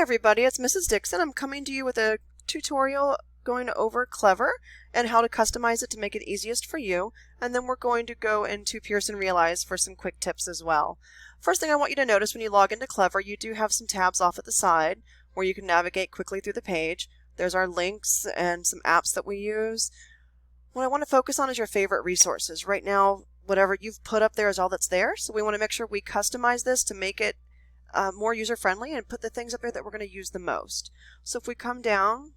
everybody, it's Mrs. Dixon. I'm coming to you with a tutorial going over Clever and how to customize it to make it easiest for you. And then we're going to go into Pearson Realize for some quick tips as well. First thing I want you to notice when you log into Clever, you do have some tabs off at the side where you can navigate quickly through the page. There's our links and some apps that we use. What I want to focus on is your favorite resources. Right now, whatever you've put up there is all that's there. So we want to make sure we customize this to make it more user-friendly and put the things up there that we're going to use the most. So if we come down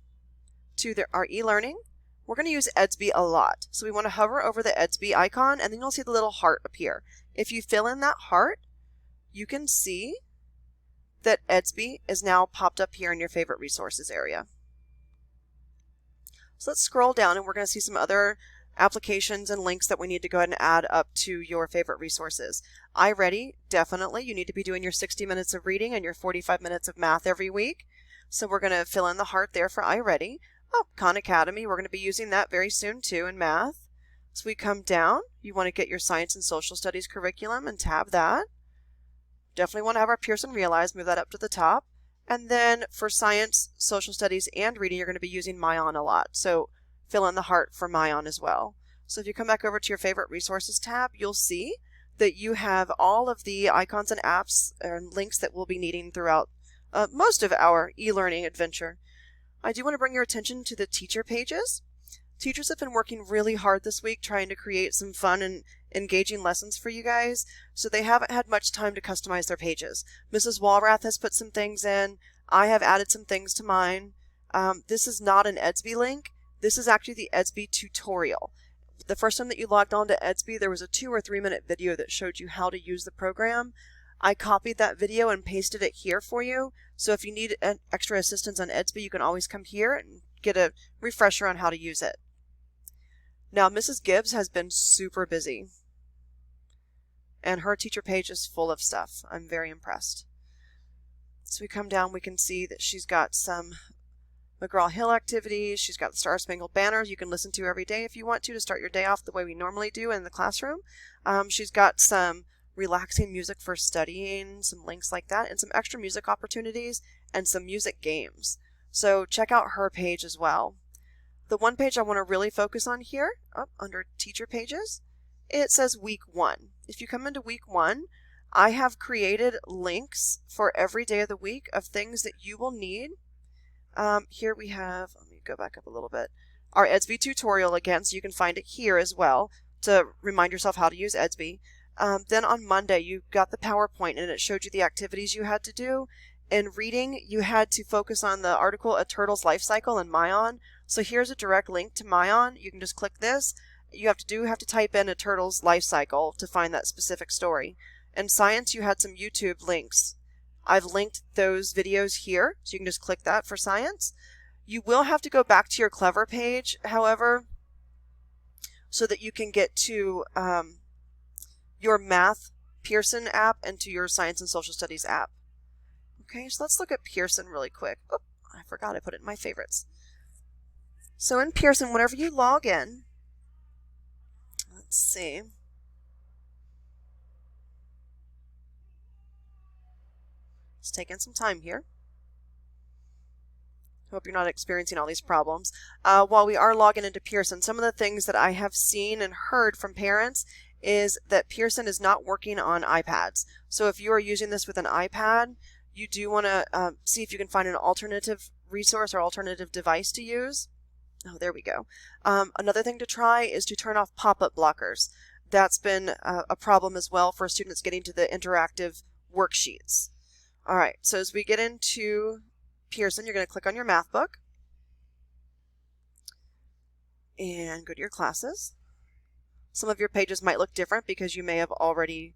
to our e-learning, we're going to use Edsby a lot. So we want to hover over the Edsby icon, and then you'll see the little heart appear. If you fill in that heart, you can see that Edsby is now popped up here in your favorite resources area. So let's scroll down, and we're going to see some other applications and links that we need to go ahead and add up to your favorite resources. iReady, definitely. You need to be doing your 60 minutes of reading and your 45 minutes of math every week. So we're going to fill in the heart there for iReady. Oh, Khan Academy, we're going to be using that very soon too in math. So we come down, you want to get your science and social studies curriculum and tab that. Definitely want to have our Pearson Realize, move that up to the top. And then for science, social studies, and reading, you're going to be using Myon a lot. So fill in the heart for Myon as well. So if you come back over to your favorite resources tab, you'll see that you have all of the icons and apps and links that we'll be needing throughout most of our e-learning adventure. I do want to bring your attention to the teacher pages. Teachers have been working really hard this week trying to create some fun and engaging lessons for you guys, so they haven't had much time to customize their pages. Mrs. Walrath has put some things in. I have added some things to mine. This is not an Edsby link. This is actually the Edsby tutorial. The first time that you logged on to Edsby, there was a 2 or 3 minute video that showed you how to use the program. I copied that video and pasted it here for you. So if you need extra assistance on Edsby, you can always come here and get a refresher on how to use it. Now, Mrs. Gibbs has been super busy, and her teacher page is full of stuff. I'm very impressed. So we come down, we can see that she's got some McGraw-Hill activities. She's got the Star Spangled Banner you can listen to every day if you want to start your day off the way we normally do in the classroom. She's got some relaxing music for studying, some links like that, and some extra music opportunities and some music games. So check out her page as well. The one page I want to really focus on here, under teacher pages, it says week 1. If you come into week 1, I have created links for every day of the week of things that you will need. Here we have, let me go back up a little bit, our Edsby tutorial again, so you can find it here as well to remind yourself how to use Edsby. Then on Monday, you got the PowerPoint and it showed you the activities you had to do. In reading, you had to focus on the article A Turtle's Life Cycle in Myon. So here's a direct link to Myon. You can just click this. You have to type in A Turtle's Life Cycle to find that specific story. In science, you had some YouTube links. I've linked those videos here, so you can just click that for science. You will have to go back to your Clever page, however, so that you can get to your Math Pearson app and to your Science and Social Studies app. Okay, so let's look at Pearson really quick. Oh, I forgot I put it in my favorites. So in Pearson, whenever you log in, let's see. It's taking some time here. Hope you're not experiencing all these problems. While we are logging into Pearson, some of the things that I have seen and heard from parents is that Pearson is not working on iPads. So if you are using this with an iPad, you do want to see if you can find an alternative resource or alternative device to use. Oh, there we go. Another thing to try is to turn off pop-up blockers. That's been a problem as well for students getting to the interactive worksheets. All right, so as we get into Pearson, you're going to click on your math book and go to your classes. Some of your pages might look different because you may have already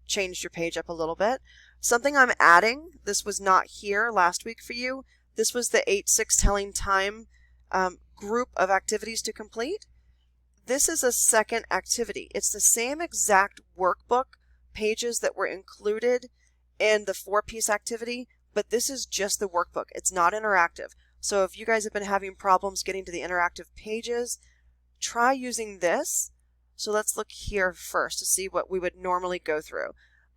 changed your page up a little bit. Something I'm adding, this was not here last week for you. This was the 8-6 telling time group of activities to complete. This is a second activity. It's the same exact workbook pages that were included in the 4-piece activity, but this is just the workbook. It's not interactive. So if you guys have been having problems getting to the interactive pages, try using this. So let's look here first to see what we would normally go through.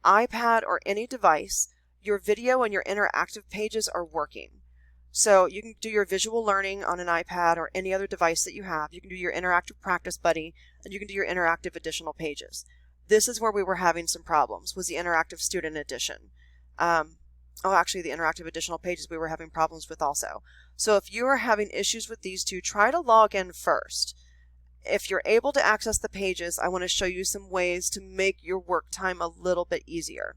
iPad or any device, your video and your interactive pages are working. So you can do your visual learning on an iPad or any other device that you have. You can do your interactive practice buddy, and you can do your interactive additional pages. This is where we were having some problems, was the interactive student edition. Actually, the interactive additional pages we were having problems with also. So if you are having issues with these two, try to log in first. If you're able to access the pages, I want to show you some ways to make your work time a little bit easier.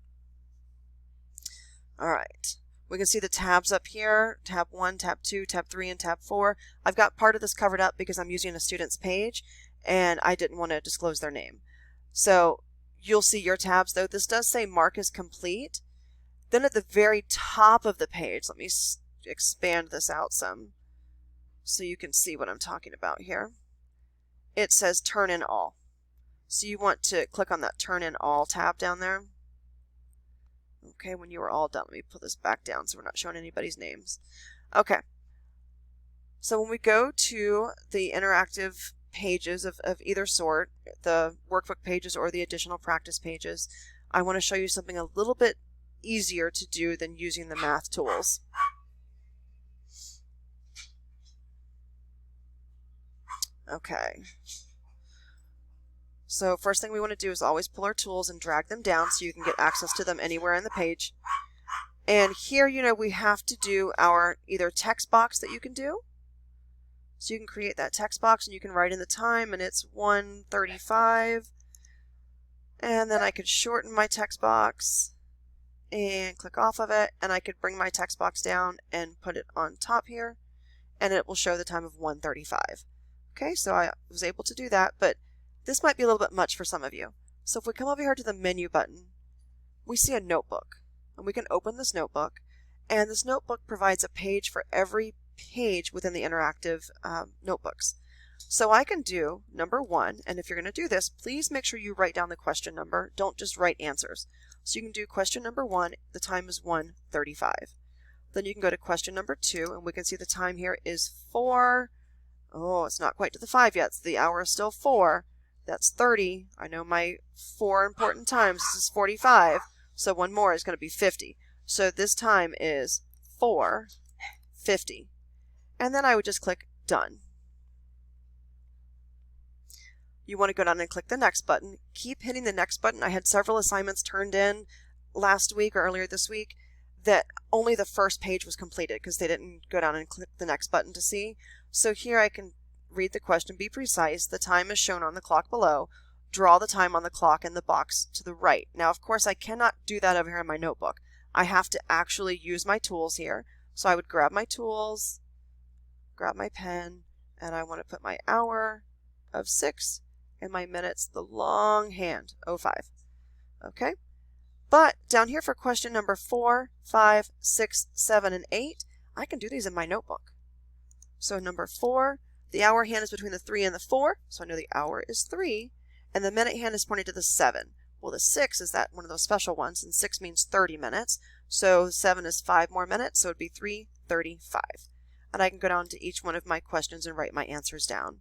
All right. We can see the tabs up here, tab 1, tab 2, tab 3, and tab 4. I've got part of this covered up because I'm using a student's page and I didn't want to disclose their name. So you'll see your tabs, though this does say mark as complete. Then at the very top of the page, let me expand this out some so you can see what I'm talking about here. It says turn in all. So you want to click on that turn in all tab down there. Okay, when you are all done, let me put this back down so we're not showing anybody's names. Okay, so when we go to the interactive pages of either sort, the workbook pages or the additional practice pages, I want to show you something a little bit easier to do than using the math tools. Okay. So first thing we want to do is always pull our tools and drag them down so you can get access to them anywhere in the page. And here, we have to do our either text box that you can do. So you can create that text box and you can write in the time, and it's 1:35. And then I could shorten my text box and click off of it, and I could bring my text box down and put it on top here, and it will show the time of 1:35. Okay, so I was able to do that, but this might be a little bit much for some of you. So if we come over here to the menu button, we see a notebook, and we can open this notebook, and this notebook provides a page for every page within the interactive notebooks. So I can do number 1, and if you're going to do this, please make sure you write down the question number. Don't just write answers. So you can do question number 1, the time is 1:35. Then you can go to question number 2, and we can see the time here is 4. Oh, it's not quite to the 5 yet, so the hour is still 4. That's 30. I know my 4 important times. This is 45. So one more is going to be 50. So this time is 4:50. And then I would just click done. You want to go down and click the next button. Keep hitting the next button. I had several assignments turned in last week or earlier this week that only the first page was completed because they didn't go down and click the next button to see. So here I can read the question, be precise, the time is shown on the clock below, draw the time on the clock in the box to the right. Now, of course, I cannot do that over here in my notebook. I have to actually use my tools here. So I would grab my tools, grab my pen, and I want to put my hour of 6 and my minutes, the long hand, 05. Okay? But down here for question number 4, 5, 6, 7, and 8, I can do these in my notebook. So number 4, the hour hand is between the 3 and the 4, so I know the hour is 3, and the minute hand is pointing to the 7. Well, the 6 is that one of those special ones, and 6 means 30 minutes, so 7 is 5 more minutes, so it would be 3:35. And I can go down to each one of my questions and write my answers down.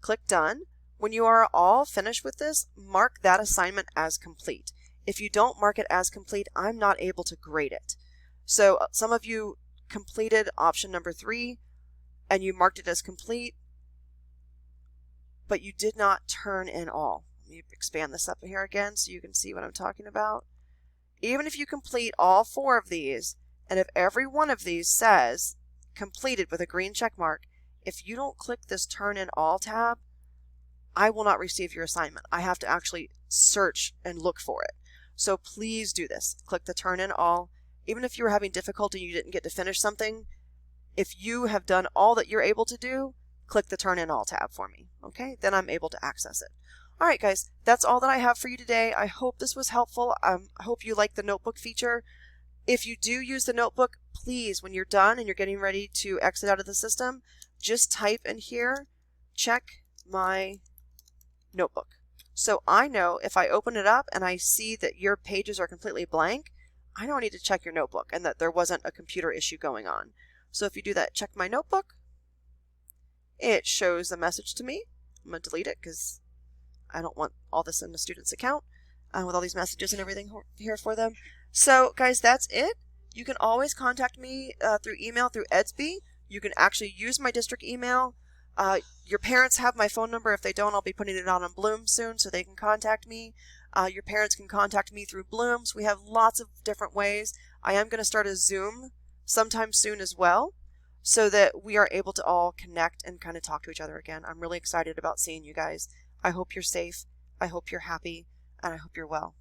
Click done. When you are all finished with this, mark that assignment as complete. If you don't mark it as complete, I'm not able to grade it. So some of you completed option number 3, and you marked it as complete, but you did not turn in all. Let me expand this up here again so you can see what I'm talking about. Even if you complete all 4 of these, and if every one of these says completed with a green check mark, if you don't click this turn in all tab, I will not receive your assignment. I have to actually search and look for it. So please do this. Click the turn in all. Even if you were having difficulty and you didn't get to finish something, if you have done all that you're able to do, click the turn in all tab for me. Okay, then I'm able to access it. All right, guys, that's all that I have for you today. I hope this was helpful. I hope you like the notebook feature. If you do use the notebook, please, when you're done and you're getting ready to exit out of the system, just type in here, check my notebook. So I know if I open it up and I see that your pages are completely blank, I know I need to check your notebook and that there wasn't a computer issue going on. So if you do that, check my notebook, it shows the message to me. I'm going to delete it because I don't want all this in the student's account with all these messages and everything here for them. So guys, that's it. You can always contact me through email through Edsby. You can actually use my district email. Your parents have my phone number. If they don't, I'll be putting it out on Bloom soon so they can contact me. Your parents can contact me through Blooms. We have lots of different ways. I am going to start a Zoom sometime soon as well so that we are able to all connect and kind of talk to each other again. I'm really excited about seeing you guys. I hope you're safe. I hope you're happy. And I hope you're well.